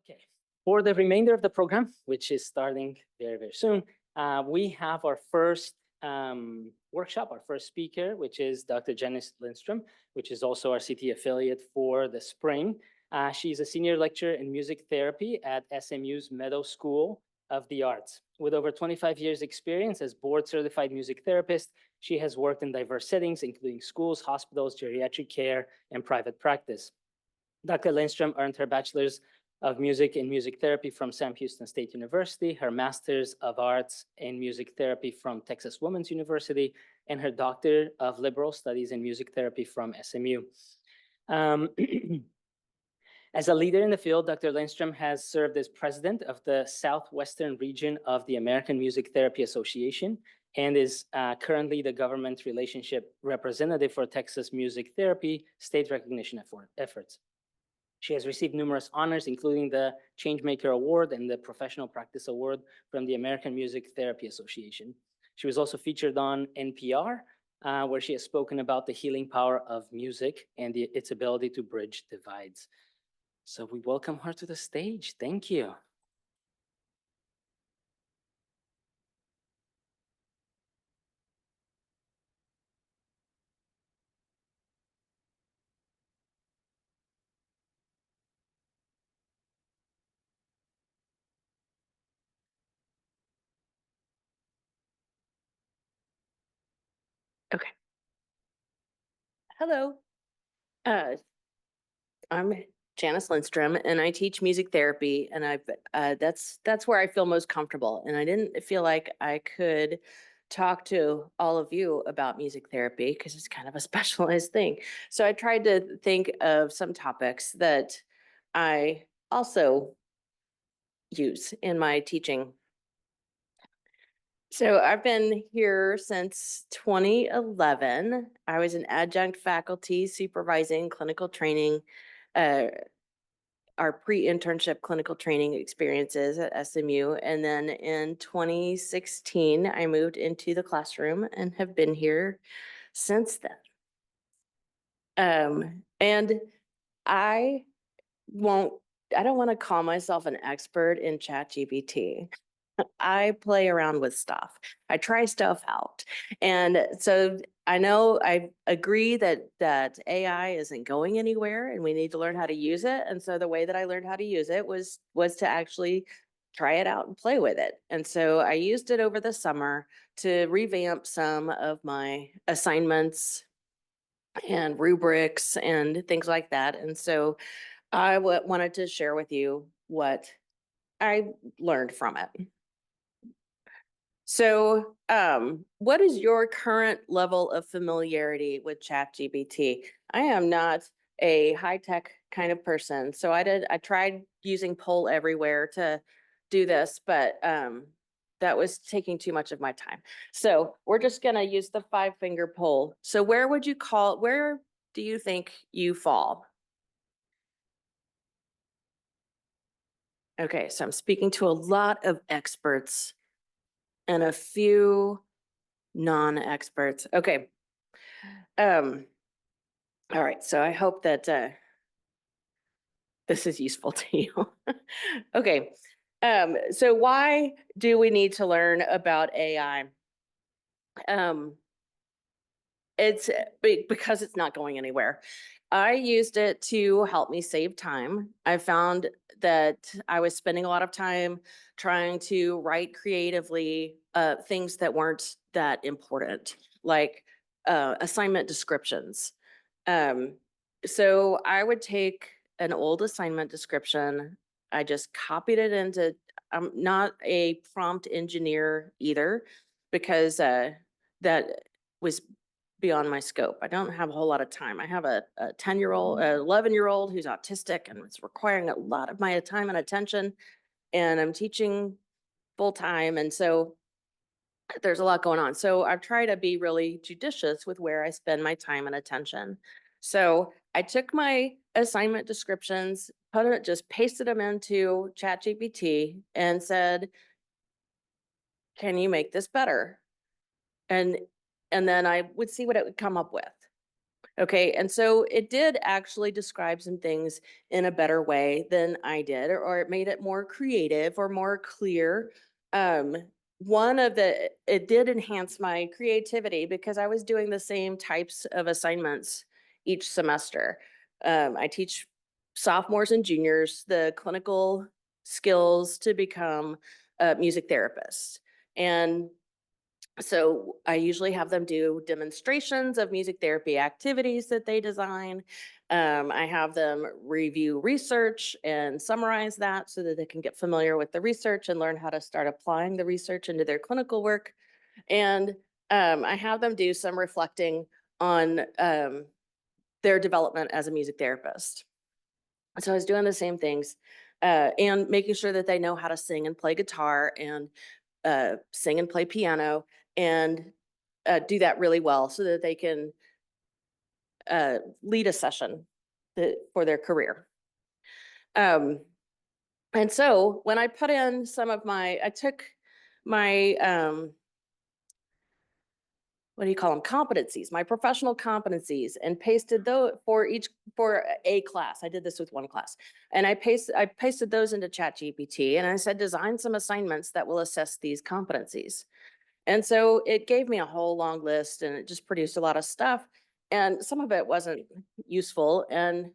Okay, for the remainder of the program, which is starting very, very soon, we have our first workshop, our first speaker, which is Dr. Janice Lindstrom, which is also our CT affiliate for the spring. She's a senior lecturer in music therapy at SMU's Meadow School of the Arts. With over 25 years experience as board certified music therapist, she has worked in diverse settings, including schools, hospitals, geriatric care, and private practice. Dr. Lindstrom earned her bachelor's of music in music therapy from Sam Houston State University, her master's of arts in music therapy from Texas Women's University, and her doctor of liberal studies in music therapy from SMU. As a leader in the field, Dr. Lindstrom has served as president of the Southwestern region of the American Music Therapy Association and is currently the government relationship representative for Texas Music Therapy state recognition efforts. She has received numerous honors, including the Changemaker Award and the Professional Practice Award from the American Music Therapy Association. She was also featured on NPR, where she has spoken about the healing power of music and its ability to bridge divides. So we welcome her to the stage. Thank you. Okay. Hello. I'm Janice Lindstrom, and I teach music therapy, and that's where I feel most comfortable. And I didn't feel like I could talk to all of you about music therapy because it's kind of a specialized thing. So I tried to think of some topics that I also use in my teaching. So I've been here since 2011. I was an adjunct faculty supervising clinical training, our pre-internship clinical training experiences at SMU. And then in 2016, I moved into the classroom and have been here since then. And I don't want to call myself an expert in ChatGPT. I play around with stuff. I try stuff out. And so I know I agree that AI isn't going anywhere and we need to learn how to use it. And so the way that I learned how to use it was to actually try it out and play with it. And so I used it over the summer to revamp some of my assignments and rubrics and things like that. And so I wanted to share with you what I learned from it. So what is your current level of familiarity with ChatGPT? I am not a high-tech kind of person. So I tried using Poll Everywhere to do this, but that was taking too much of my time. So we're just gonna use the 5-finger poll. So where do you think you fall? Okay, so I'm speaking to a lot of experts and a few non-experts. Okay. All right, so I hope that this is useful to you. Okay. So why do we need to learn about AI? It's because it's not going anywhere. I used it to help me save time. I found that I was spending a lot of time trying to write creatively things that weren't that important, like assignment descriptions. So I would take an old assignment description. I just copied it into, I'm not a prompt engineer either, because that was beyond my scope. I don't have a whole lot of time. I have a 10-year-old, 11-year-old who's autistic, and it's requiring a lot of my time and attention. And I'm teaching full time. And so there's a lot going on. So I try to be really judicious with where I spend my time and attention. So I took my assignment descriptions, just pasted them into ChatGPT and said, can you make this better? And then I would see what it would come up with. Okay, and so it did actually describe some things in a better way than I did, or it made it more creative or more clear. Um, it did enhance my creativity because I was doing the same types of assignments each semester. I teach sophomores and juniors the clinical skills to become music therapists. And so I usually have them do demonstrations of music therapy activities that they design. I have them review research and summarize that so that they can get familiar with the research and learn how to start applying the research into their clinical work. And I have them do some reflecting on their development as a music therapist. So I was doing the same things and making sure that they know how to sing and play guitar and sing and play piano and do that really well so that they can lead a session for their career. Um, and so when I put in I took my, what do you call them? Competencies, my professional competencies, and pasted those for a class. I did this with one class, and I pasted those into ChatGPT, and I said, design some assignments that will assess these competencies. And so it gave me a whole long list and it just produced a lot of stuff. And some of it wasn't useful. And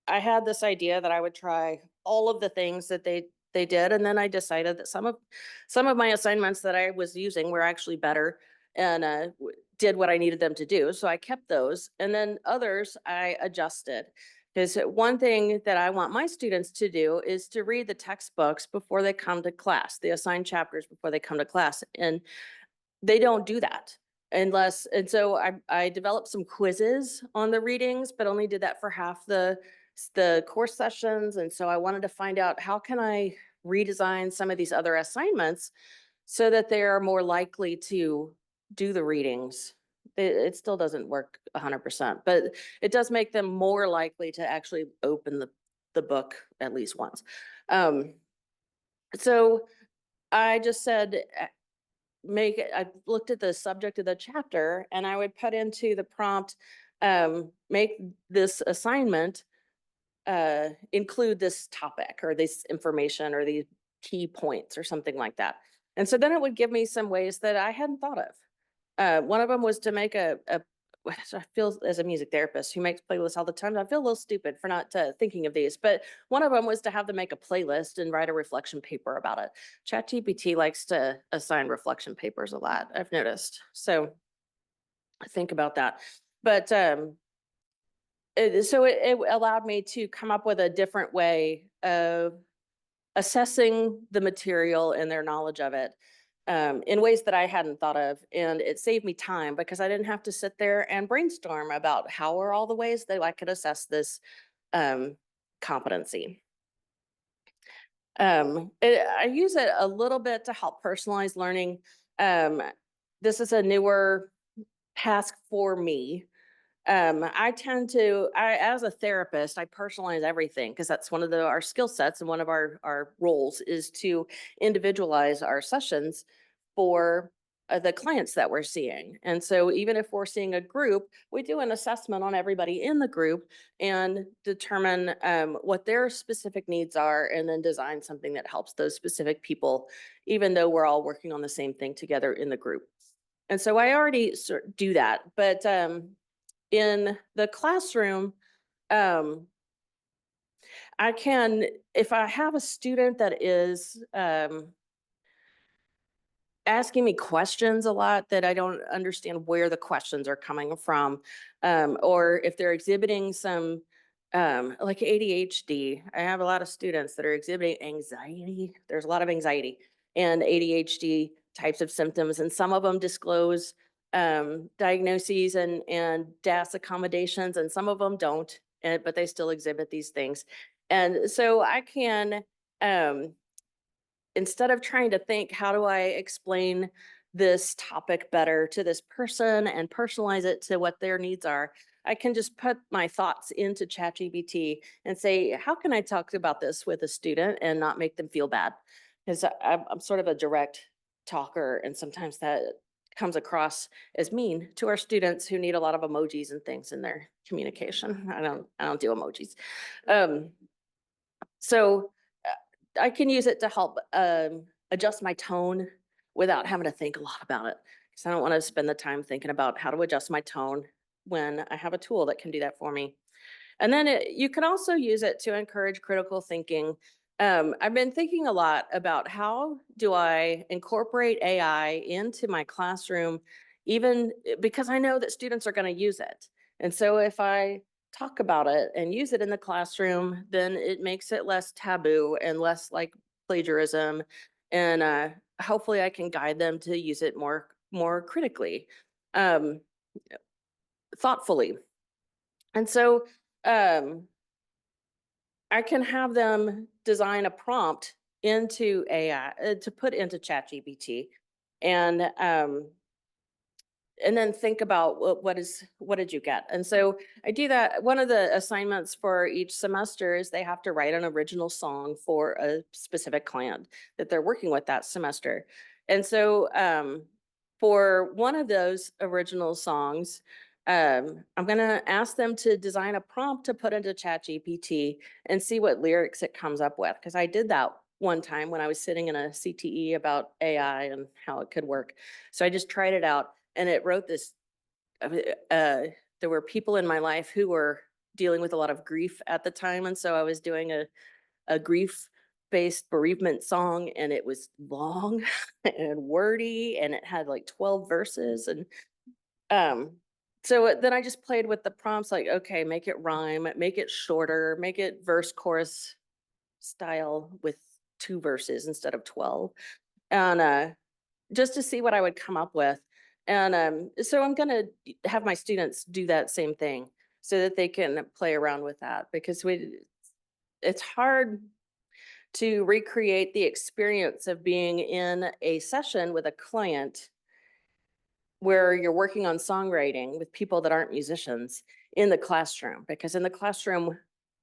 I had this idea that I would try all of the things that they did. And then I decided that some of my assignments that I was using were actually better and did what I needed them to do. So I kept those. And then others I adjusted. Because one thing that I want my students to do is to read the textbooks before they come to class, the assigned chapters before they come to class. And they don't do that and so I developed some quizzes on the readings, but only did that for half the course sessions. And so I wanted to find out, how can I redesign some of these other assignments so that they are more likely to do the readings. It still doesn't work 100%, but it does make them more likely to actually open the book at least once. So I just said, I looked at the subject of the chapter and I would put into the prompt, make this assignment include this topic or this information or these key points or something like that. And so then it would give me some ways that I hadn't thought of. One of them was to make I feel, as a music therapist who makes playlists all the time, I feel a little stupid for not thinking of these, but one of them was to have them make a playlist and write a reflection paper about it. ChatGPT likes to assign reflection papers a lot, I've noticed. So think about that. But it allowed me to come up with a different way of assessing the material and their knowledge of it in ways that I hadn't thought of. And it saved me time because I didn't have to sit there and brainstorm about how are all the ways that I could assess this competency. I use it a little bit to help personalize learning. This is a newer task for me. As a therapist, I personalize everything because that's one of our skill sets, and one of our roles is to individualize our sessions for the clients that we're seeing. And so even if we're seeing a group, we do an assessment on everybody in the group and determine what their specific needs are, and then design something that helps those specific people, even though we're all working on the same thing together in the group. And so I already do that, but in the classroom, I can, if I have a student that is asking me questions a lot that I don't understand where the questions are coming from, or if they're exhibiting some like ADHD. I have a lot of students that are exhibiting anxiety. There's a lot of anxiety and ADHD types of symptoms, and some of them disclose diagnoses and DAS accommodations, and some of them don't, but they still exhibit these things. And so I can, instead of trying to think, how do I explain this topic better to this person and personalize it to what their needs are, I can just put my thoughts into ChatGPT and say, how can I talk about this with a student and not make them feel bad? Because I'm sort of a direct talker, and sometimes that comes across as mean to our students who need a lot of emojis and things in their communication. I don't do emojis. Um, so I can use it to help adjust my tone without having to think a lot about it. Because I don't want to spend the time thinking about how to adjust my tone when I have a tool that can do that for me. And then you can also use it to encourage critical thinking. I've been thinking a lot about how do I incorporate AI into my classroom, even because I know that students are going to use it. And so if I talk about it and use it in the classroom, then it makes it less taboo and less like plagiarism. And hopefully I can guide them to use it more critically, um, thoughtfully. And so um, I can have them design a prompt into AI to put into ChatGPT, and and then think about what did you get? And so I do that. One of the assignments for each semester is they have to write an original song for a specific client that they're working with that semester. And so for one of those original songs, I'm going to ask them to design a prompt to put into ChatGPT and see what lyrics it comes up with. Because I did that one time when I was sitting in a CTE about AI and how it could work. So I just tried it out, and it wrote this. There were people in my life who were dealing with a lot of grief at the time, and so I was doing a grief-based bereavement song, and it was long and wordy, and it had like 12 verses, and um, so then I just played with the prompts, like, okay, make it rhyme, make it shorter, make it verse chorus style with 2 verses instead of 12, and just to see what I would come up with. And so I'm going to have my students do that same thing so that they can play around with that, because it's hard to recreate the experience of being in a session with a client where you're working on songwriting with people that aren't musicians in the classroom, because in the classroom,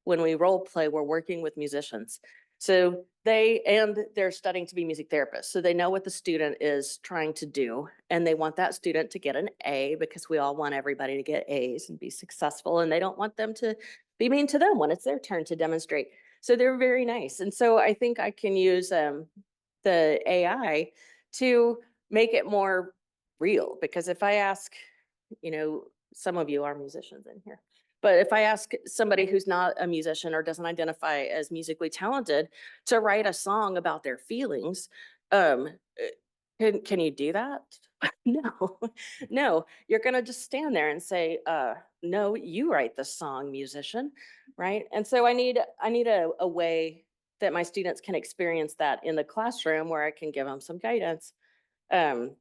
when we role play, we're working with musicians. So they're studying to be music therapists. So they know what the student is trying to do, and they want that student to get an A, because we all want everybody to get A's and be successful. And they don't want them to be mean to them when it's their turn to demonstrate. So they're very nice. And so I think I can use the AI to make it more real, because if I ask, some of you are musicians in here, but if I ask somebody who's not a musician or doesn't identify as musically talented to write a song about their feelings, um, can you do that? No, no, you're gonna just stand there and say, no, you write the song, musician, right? And so I need a way that my students can experience that in the classroom where I can give them some guidance. Um,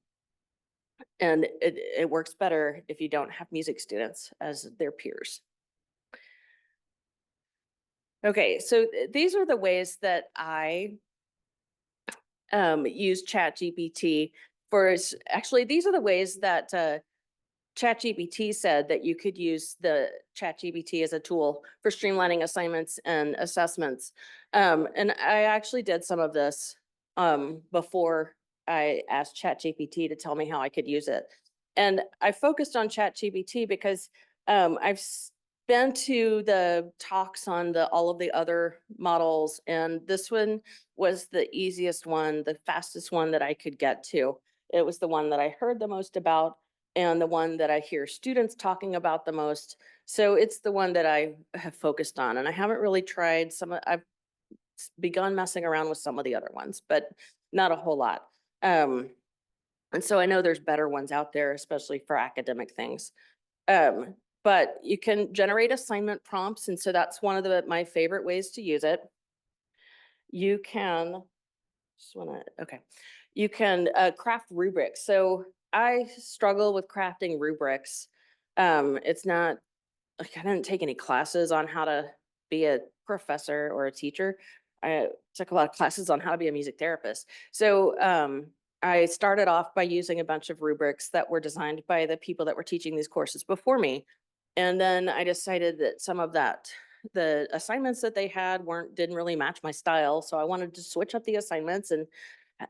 and it works better if you don't have music students as their peers. Okay, so these are the ways that I use ChatGPT for. Actually, these are the ways that ChatGPT said that you could use the ChatGPT as a tool for streamlining assignments and assessments. And I actually did some of this before I asked ChatGPT to tell me how I could use it. And I focused on ChatGPT because I've been to the talks on all of the other models, and this one was the easiest one, the fastest one that I could get to. It was the one that I heard the most about, and the one that I hear students talking about the most. So it's the one that I have focused on. And I haven't really tried I've begun messing around with some of the other ones, but not a whole lot. And so I know there's better ones out there, especially for academic things. But you can generate assignment prompts. And so that's one of my favorite ways to use it. You can, you can craft rubrics. So I struggle with crafting rubrics. It's not like I didn't take any classes on how to be a professor or a teacher. I took a lot of classes on how to be a music therapist. So I started off by using a bunch of rubrics that were designed by the people that were teaching these courses before me. And then I decided that some of the assignments that they had didn't really match my style. So I wanted to switch up the assignments and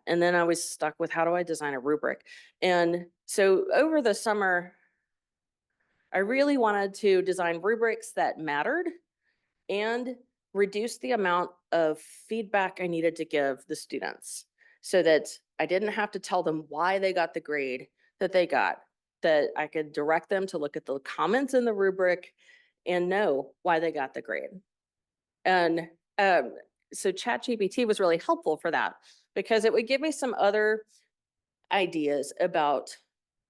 And then I was stuck with, how do I design a rubric? And so over the summer, I really wanted to design rubrics that mattered and reduce the amount of feedback I needed to give the students, so that I didn't have to tell them why they got the grade that they got, that I could direct them to look at the comments in the rubric and know why they got the grade. And so ChatGPT was really helpful for that, because it would give me some other ideas about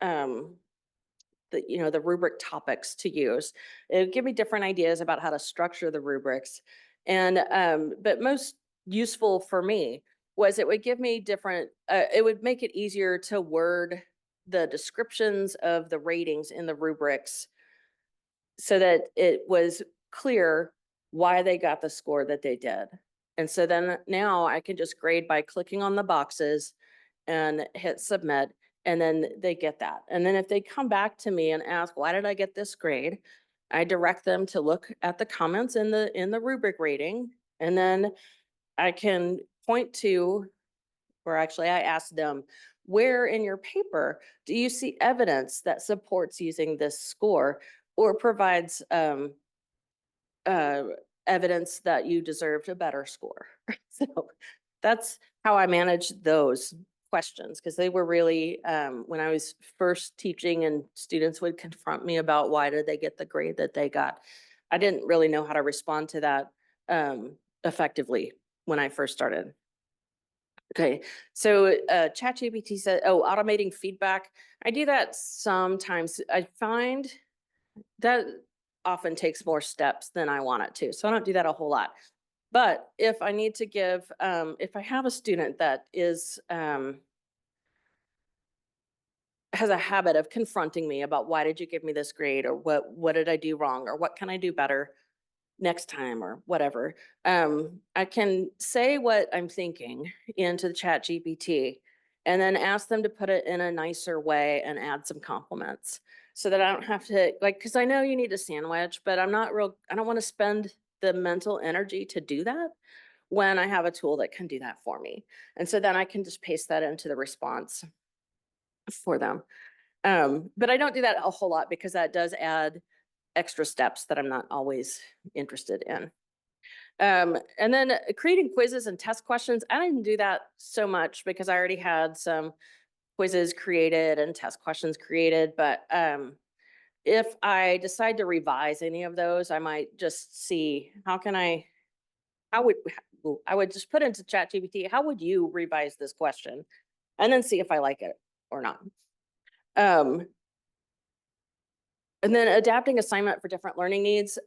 the rubric topics to use. It would give me different ideas about how to structure the rubrics. And but most useful for me was, it would give me different, it would make it easier to word the descriptions of the ratings in the rubrics, so that it was clear why they got the score that they did. And so then now I can just grade by clicking on the boxes and hit submit, and then they get that. And then if they come back to me and ask, why did I get this grade? I direct them to look at the comments in the rubric rating, and then I can point to, or actually I ask them, where in your paper do you see evidence that supports using this score, or provides uh, evidence that you deserved a better score? So that's how I managed those questions, because they were really, when I was first teaching and students would confront me about why did they get the grade that they got, I didn't really know how to respond to that effectively when I first started. Okay, so ChatGPT said, oh, automating feedback. I do that sometimes. I find that often takes more steps than I want it to, so I don't do that a whole lot. But if I need to give, if I have a student that is has a habit of confronting me about, why did you give me this grade, or what did I do wrong, or what can I do better next time, or whatever, I can say what I'm thinking into the ChatGPT, and then ask them to put it in a nicer way and add some compliments, so that I don't have to, like, because I know you need a sandwich, but I don't want to spend the mental energy to do that when I have a tool that can do that for me. And so then I can just paste that into the response for them. But I don't do that a whole lot, because that does add extra steps that I'm not always interested in. And then creating quizzes and test questions, I didn't do that so much, because I already had some quizzes created and test questions created. But if I decide to revise any of those, I might just see, I would just put into ChatGPT, how would you revise this question? And then see if I like it or not. And then adapting assignment for different learning needs.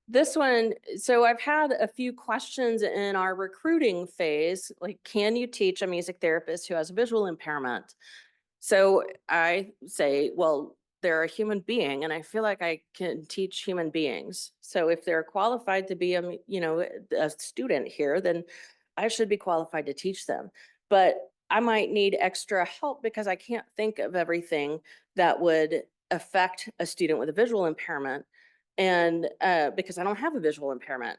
This one, so I've had a few questions in our recruiting phase, like, can you teach a music therapist who has a visual impairment? So I say, well, they're a human being, and I feel like I can teach human beings. So if they're qualified to be a student here, then I should be qualified to teach them. But I might need extra help, because I can't think of everything that would affect a student with a visual impairment, and because I don't have a visual impairment.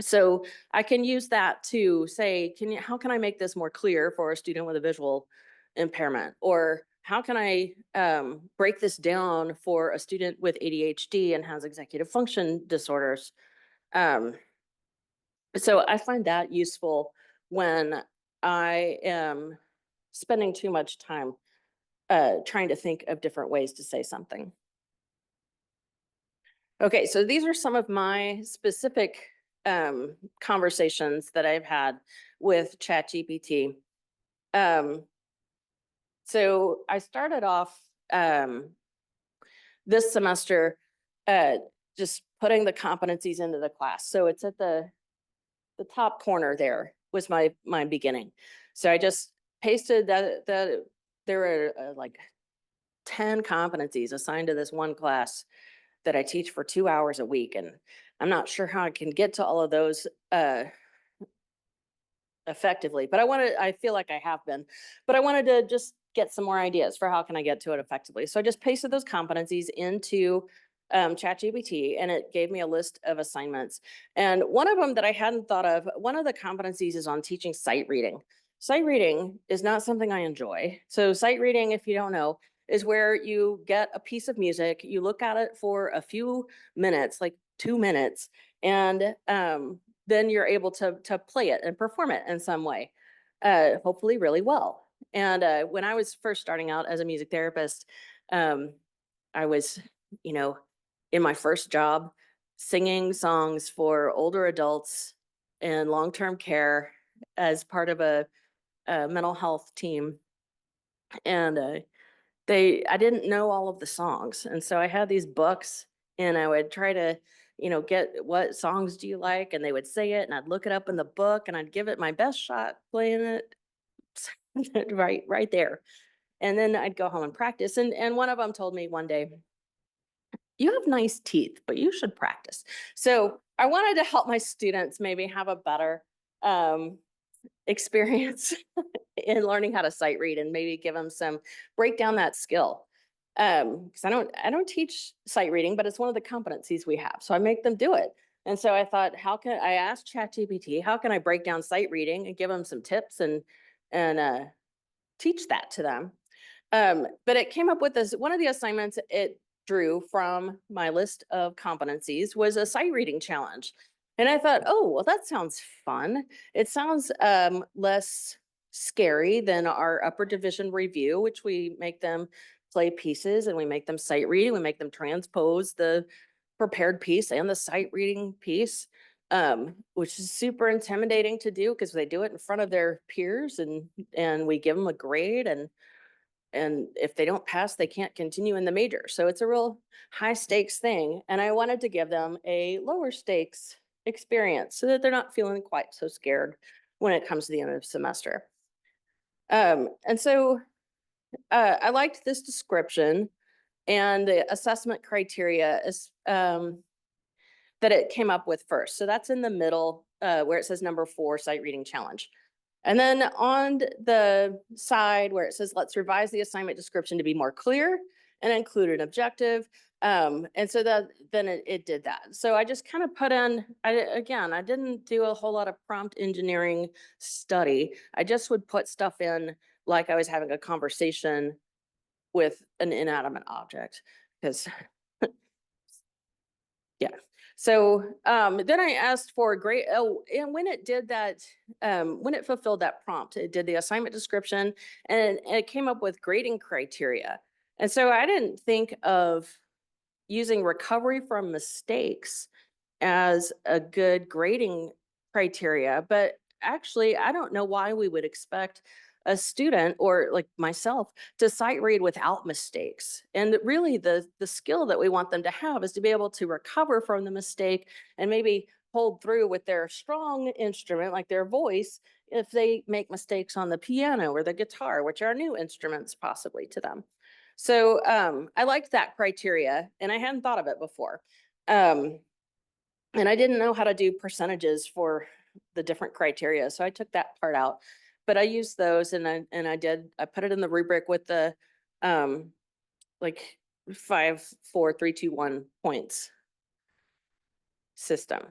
So I can use that to say, how can I make this more clear for a student with a visual impairment? Or how can I break this down for a student with ADHD and has executive function disorders? So I find that useful when I am spending too much time trying to think of different ways to say something. Okay, so these are some of my specific conversations that I've had with ChatGPT. So I started off this semester just putting the competencies into the class. So it's at the top corner there was my beginning. So I just pasted that there are like 10 competencies assigned to this one class that I teach for 2 hours a week. And I'm not sure how I can get to all of those effectively, but I feel like I have been, but I wanted to just get some more ideas for how can I get to it effectively. So I just pasted those competencies into ChatGPT, and it gave me a list of assignments. And one of them that I hadn't thought of, one of the competencies is on teaching sight reading. Sight reading is not something I enjoy. So sight reading, if you don't know, is where you get a piece of music, you look at it for a few minutes, like 2 minutes, and then you're able to play it and perform it in some way, hopefully really well. And when I was first starting out as a music therapist, I was, you know, in my first job singing songs for older adults in long-term care as part of a mental health team. And I didn't know all of the songs. And so I had these books and I would try to, get what songs do you like? And they would say it and I'd look it up in the book and I'd give it my best shot playing it right there. And then I'd go home and practice. And one of them told me one day, you have nice teeth, but you should practice. So I wanted to help my students maybe have a better experience in learning how to sight read and maybe give them break down that skill. Because I don't teach sight reading, but it's one of the competencies we have. So I make them do it. And so I thought, I asked ChatGPT, how can I break down sight reading and give them some tips and teach that to them? But it came up with this, one of the assignments it drew from my list of competencies was a sight reading challenge. And I thought, oh, well, that sounds fun. It sounds less scary than our upper division review, which we make them play pieces and we make them sight reading. We make them transpose the prepared piece and the sight reading piece, which is super intimidating to do because they do it in front of their peers and we give them a grade and if they don't pass, they can't continue in the major. So it's a real high stakes thing. And I wanted to give them a lower stakes experience so that they're not feeling quite so scared when it comes to the end of the semester. And so I liked this description and the assessment criteria is that it came up with first. So that's in the middle where it says number 4, sight reading challenge. And then on the side where it says, let's revise the assignment description to be more clear and include an objective. And so then it did that. So I just kind of put in, I didn't do a whole lot of prompt engineering study. I just would put stuff in like I was having a conversation with an inanimate object because yeah. So then I asked for a grade. Oh, and when it did that, when it fulfilled that prompt, it did the assignment description and it came up with grading criteria. And so I didn't think of using recovery from mistakes as a good grading criteria, but actually, I don't know why we would expect a student or like myself to sight read without mistakes. And really the skill that we want them to have is to be able to recover from the mistake and maybe hold through with their strong instrument, like their voice, if they make mistakes on the piano or the guitar, which are new instruments possibly to them. So I liked that criteria and I hadn't thought of it before. And I didn't know how to do percentages for the different criteria. So I took that part out, but I used those and I put it in the rubric with the like 5, 4, 3, 2, 1 points system.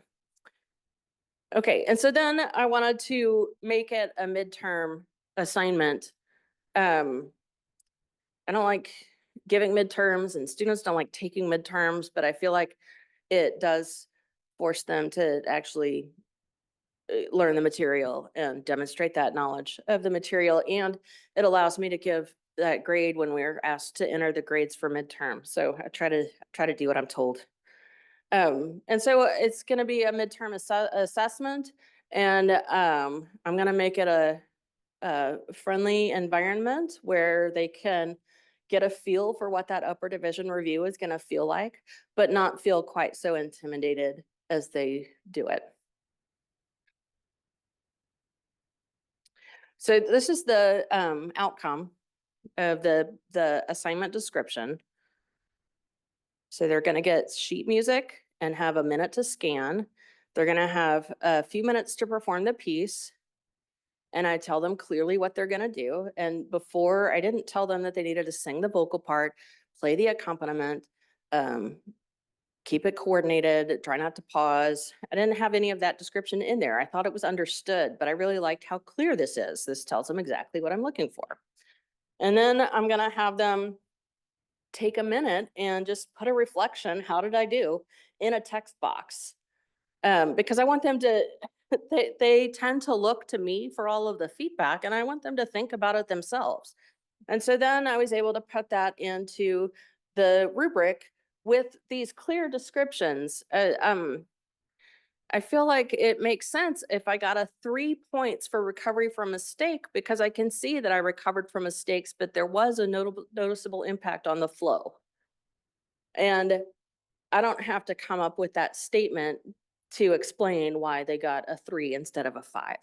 Okay, and so then I wanted to make it a midterm assignment. I don't like giving midterms and students don't like taking midterms, but I feel like it does force them to actually learn the material and demonstrate that knowledge of the material. And it allows me to give that grade when we're asked to enter the grades for midterm. So I try to do what I'm told. And so it's going to be a midterm assessment and I'm going to make it a friendly environment where they can get a feel for what that upper division review is going to feel like, but not feel quite so intimidated as they do it. So this is the outcome of the assignment description. So they're going to get sheet music and have a minute to scan. They're going to have a few minutes to perform the piece. And I tell them clearly what they're going to do. And before, I didn't tell them that they needed to sing the vocal part, play the accompaniment, keep it coordinated, try not to pause. I didn't have any of that description in there. I thought it was understood, but I really liked how clear this is. This tells them exactly what I'm looking for. And then I'm gonna have them take a minute and just put a reflection, how did I do, in a text box. Because I want them to, they tend to look to me for all of the feedback, and I want them to think about it themselves. And so then I was able to put that into the rubric with these clear descriptions. I feel like it makes sense if I got a 3 points for recovery from mistake, because I can see that I recovered from mistakes, but there was a noticeable impact on the flow. And I don't have to come up with that statement to explain why they got a 3 instead of a 5.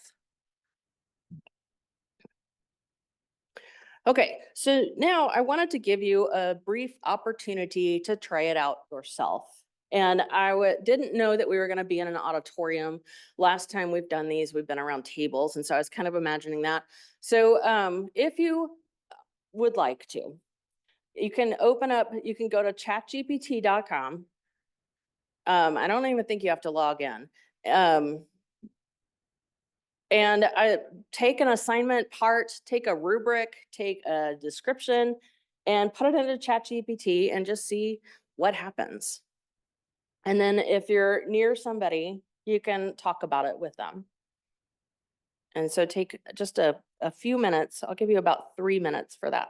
Okay, so now I wanted to give you a brief opportunity to try it out yourself. And I didn't know that we were going to be in an auditorium. Last time we've done these, we've been around tables. And so I was kind of imagining that. So if you would like to, you can open up, you can go to chatgpt.com. I don't even think you have to log in. And I take an assignment part, take a rubric, take a description, and put it into ChatGPT and just see what happens. And then if you're near somebody, you can talk about it with them. And so take just a few minutes. I'll give you about 3 minutes for that.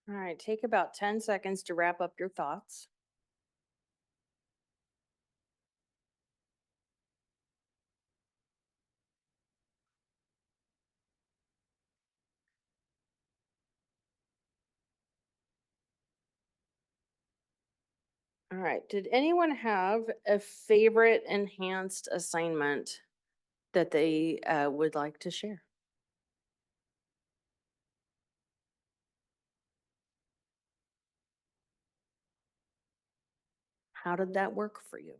All right, take about 10 seconds to wrap up your thoughts. All right, did anyone have a favorite enhanced assignment that they would like to share? How did that work for you?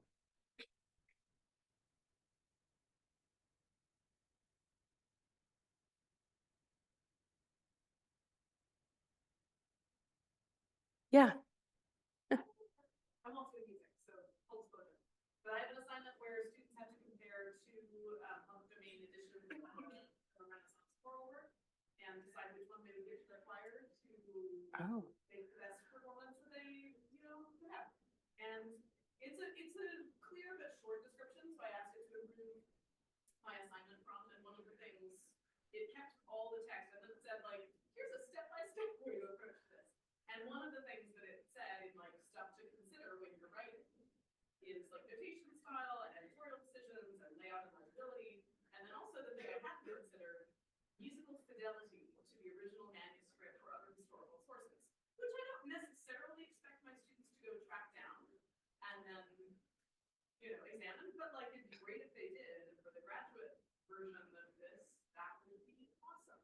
Yeah. I'm also using, so full disclosure. But I have an assignment where students have to compare two public domain editions of the Renaissance choral work and decide which one they would give to their choir to Oh. make the best performance that they, could have. And it's a clear but short description, so I asked it to improve my assignment prompt, and one of the things, it kept all the text, and then it said, like, here's a step-by-step way to approach this. And one of the things that it said in like stuff to consider when you're writing is like notation style and editorial decisions and layout and legibility. And then also the thing I had to consider, musical fidelity to the original manuscript or other historical sources, which I don't necessarily expect my students to go track down and then, examine, but like it'd be great if they did. And for the graduate version of this, that would be awesome.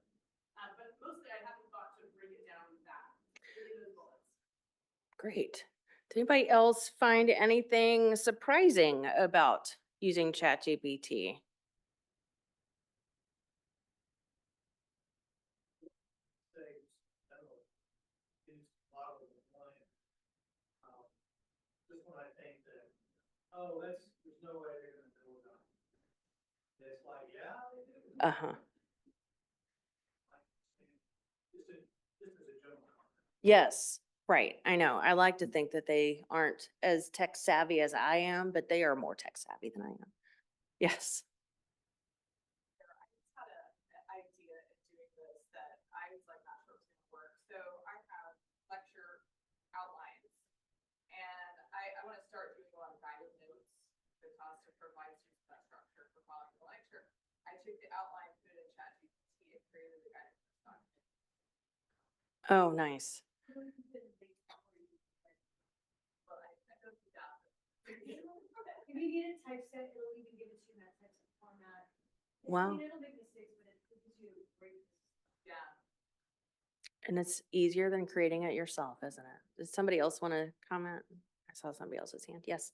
But mostly I haven't thought to break it down that in those bullets. Great. Did anybody else find anything surprising about using ChatGPT? Just when I think that, oh, there's no way they're gonna build on it. It's like, yeah, they do. Uh-huh. Just as a general comment. Yes, right. I know. I like to think that they aren't as tech savvy as I am, but they are more tech savvy than I am. Yes. I just had an idea in doing this that I was like not sure it was gonna work. So I have lecture outlines and I want to start doing a lot of guided notes because to provide students that structure for following the lecture. I took the outline, put it in ChatGPT and created a guided notes document. Oh, nice. Well, I don't do that. If you need a typeset, it'll even give it to you in that typeset format. Wow. I mean, it'll make mistakes, but it gives you great. Yeah. And it's easier than creating it yourself, isn't it? Does somebody else want to comment? I saw somebody else's hand. Yes.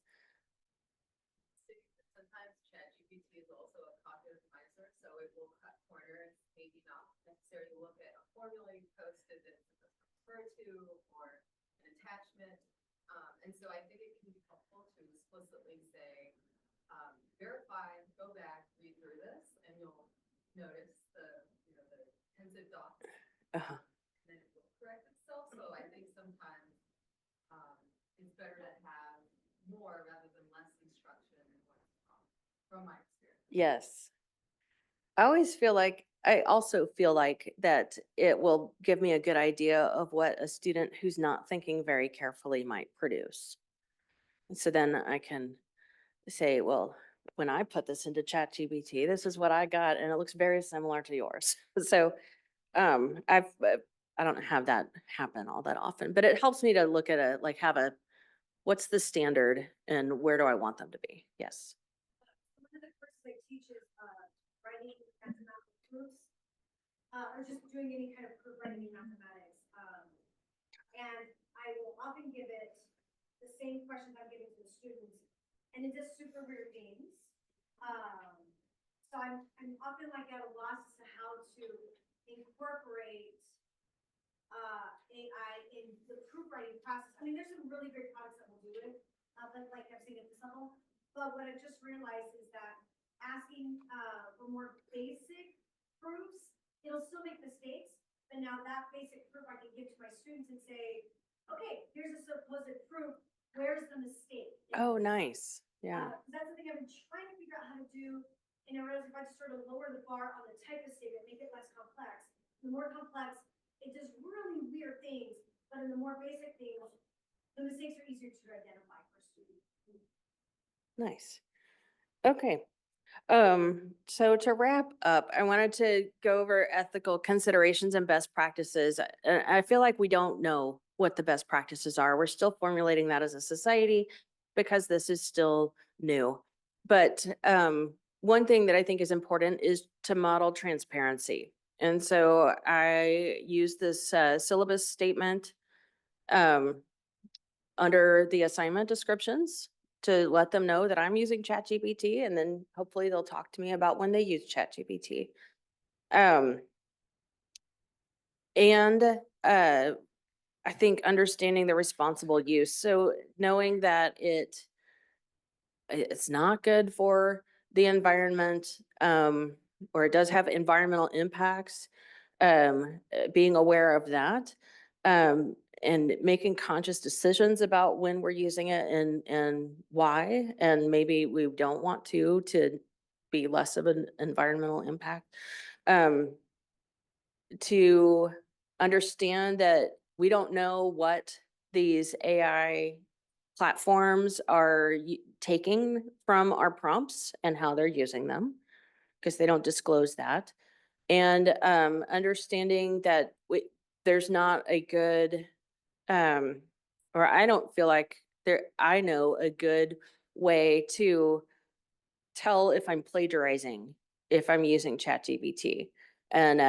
Sometimes ChatGPT is also a cognitive advisor, so it will cut corners, maybe not necessarily look at a formula you posted that it's supposed to refer to or an attachment. And so I think it can be helpful to explicitly say, verify, go back, read through this, and you'll notice the pensive dots. Uh-huh. And then it will correct itself. So I think sometimes it's better to have more rather than less instruction in what's from my experience. Yes. I also feel like that it will give me a good idea of what a student who's not thinking very carefully might produce. And so then I can say, well, when I put this into ChatGPT, this is what I got, and it looks very similar to yours. So I don't have that happen all that often, but it helps me to look at what's the standard and where do I want them to be? Yes. One of the courses I teach is writing mathematical proofs, or just doing any kind of proof writing in mathematics. And I will often give it the same questions I'm giving to the students, and it does super weird things. So I'm often like at a loss as to how to incorporate AI in the proofwriting process. I mean, there's some really great products that will do it, but like I've seen at this level. But what I've just realized is that asking for more basic proofs, it'll still make mistakes, but now that basic proof I can give to my students and say, okay, here's a supposed proof. Where's the mistake? Oh, nice. Yeah. That's the thing I've been trying to figure out how to do. And I realized if I just sort of lower the bar on the type of statement, make it less complex. The more complex, it does really weird things, but in the more basic things, the mistakes are easier to identify for students. Nice. Okay. So to wrap up, I wanted to go over ethical considerations and best practices. I feel like we don't know what the best practices are. We're still formulating that as a society because this is still new. But one thing that I think is important is to model transparency. And so I use this syllabus statement under the assignment descriptions to let them know that I'm using ChatGPT, and then hopefully they'll talk to me about when they use ChatGPT. And I think understanding the responsible use. So knowing that it's not good for the environment, or it does have environmental impacts, being aware of that, and making conscious decisions about when we're using it and why, and maybe we don't want to be less of an environmental impact. To understand that we don't know what these AI platforms are taking from our prompts and how they're using them, because they don't disclose that. And understanding that there's not a good, or I don't feel like I know a good way to tell if I'm plagiarizing, if I'm using ChatGPT. And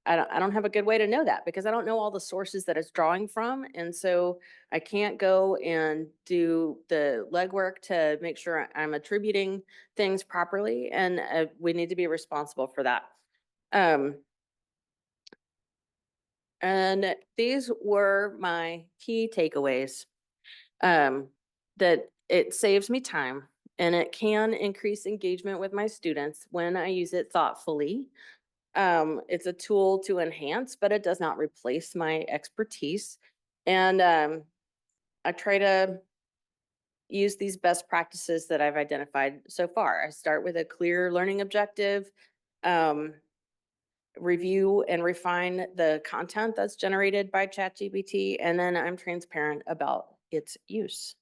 I don't have a good way to know that, because I don't know all the sources that it's drawing from. And so I can't go and do the legwork to make sure I'm attributing things properly. And we need to be responsible for that. And these were my key takeaways. That it saves me time, and it can increase engagement with my students when I use it thoughtfully. It's a tool to enhance, but it does not replace my expertise. And I try to use these best practices that I've identified so far. I start with a clear learning objective, review and refine the content that's generated by ChatGPT, and then I'm transparent about its use.